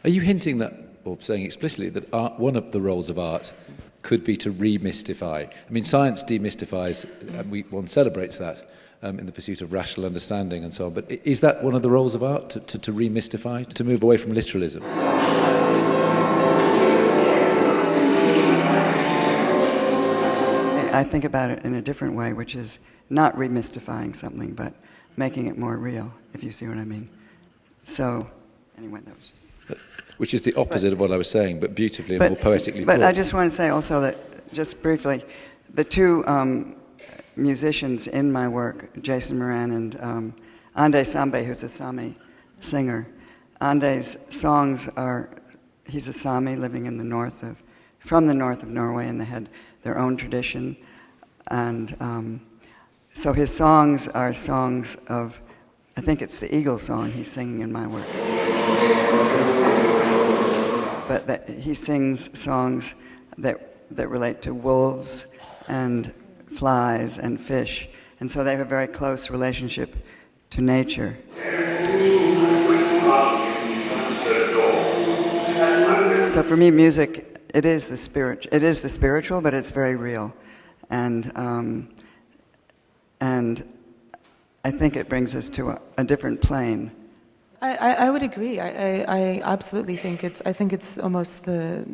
Are you hinting that, or saying explicitly, that art, one of the roles of art could be to remystify? I mean, science demystifies, and one celebrates that in the pursuit of rational understanding and so on, but is that one of the roles of art, to remystify, to move away from literalism? I think about it in a different way, which is not remystifying something, but making it more real, if you see what I mean. So, anyway, that was just... Which is the opposite of what I was saying, but beautifully and more poetically But thought. I just want to say also that, just briefly, the two musicians in my work, Jason Moran and Ande Sambe, who's a Sami singer. Ande's songs are, he's a Sami living in the from the north of Norway, and they had their own tradition. And so his songs are songs of, I think it's the Eagle song he's singing in my work. But that he sings songs that relate to wolves and flies and fish. And so they have a very close relationship to nature. So for me, music, it is the spiritual, but it's very real. And I think it brings us to a different plane. I would agree. I absolutely think it's almost the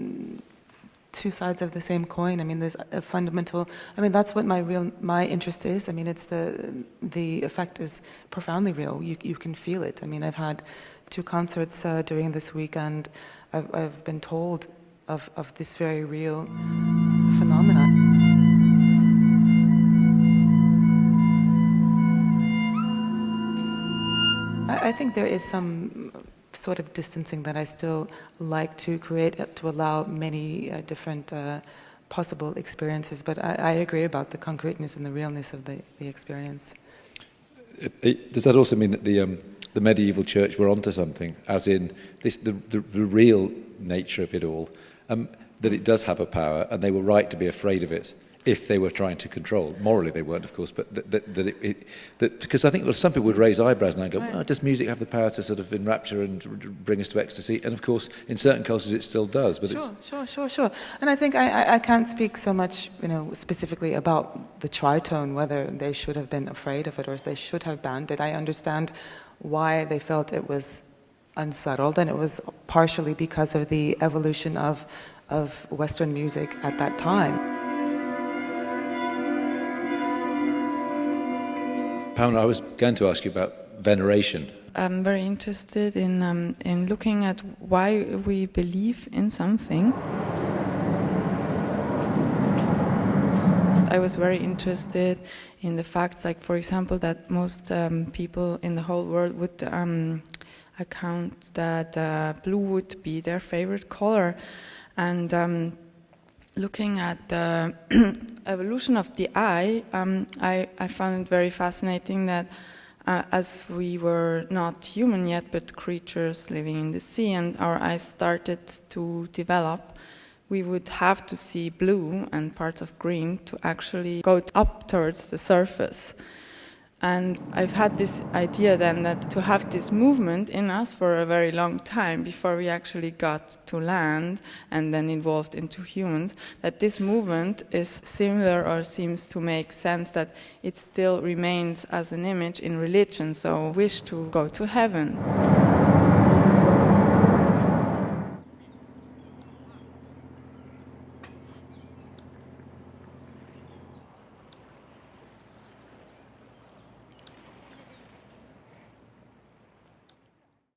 two sides of the same coin. I mean, there's a fundamental. I mean, that's what my interest is. I mean, it's the effect is profoundly real. You can feel it. I mean, I've had 2 concerts during this week, and I've been told of this very real phenomenon. I think there is some sort of distancing that I still like to create to allow many different possible experiences, but I agree about the concreteness and the realness of the experience. Does that also mean that the medieval church were onto something, as in the real nature of it all, that it does have a power, and they were right to be afraid of it if they were trying to control? Morally they weren't, of course, but that because I think some people would raise eyebrows and go, well, does music have the power to sort of enrapture and bring us to ecstasy? And of course, in certain cultures it still does. But Sure. And I think I can't speak so much, specifically about the tritone, whether they should have been afraid of it or they should have banned it. I understand why they felt it was unsettled, and it was partially because of the evolution of Western music at that time. Pamela, I was going to ask you about veneration. I'm very interested in looking at why we believe in something. I was very interested in the fact, like, for example, that most people in the whole world would account that blue would be their favorite color. And looking at the evolution of the eye, I found it very fascinating that as we were not human yet, but creatures living in the sea, and our eyes started to develop, we would have to see blue and parts of green to actually go up towards the surface. And I've had this idea then that to have this movement in us for a very long time before we actually got to land and then evolved into humans, that this movement is similar or seems to make sense that it still remains as an image in religion, so wish to go to heaven.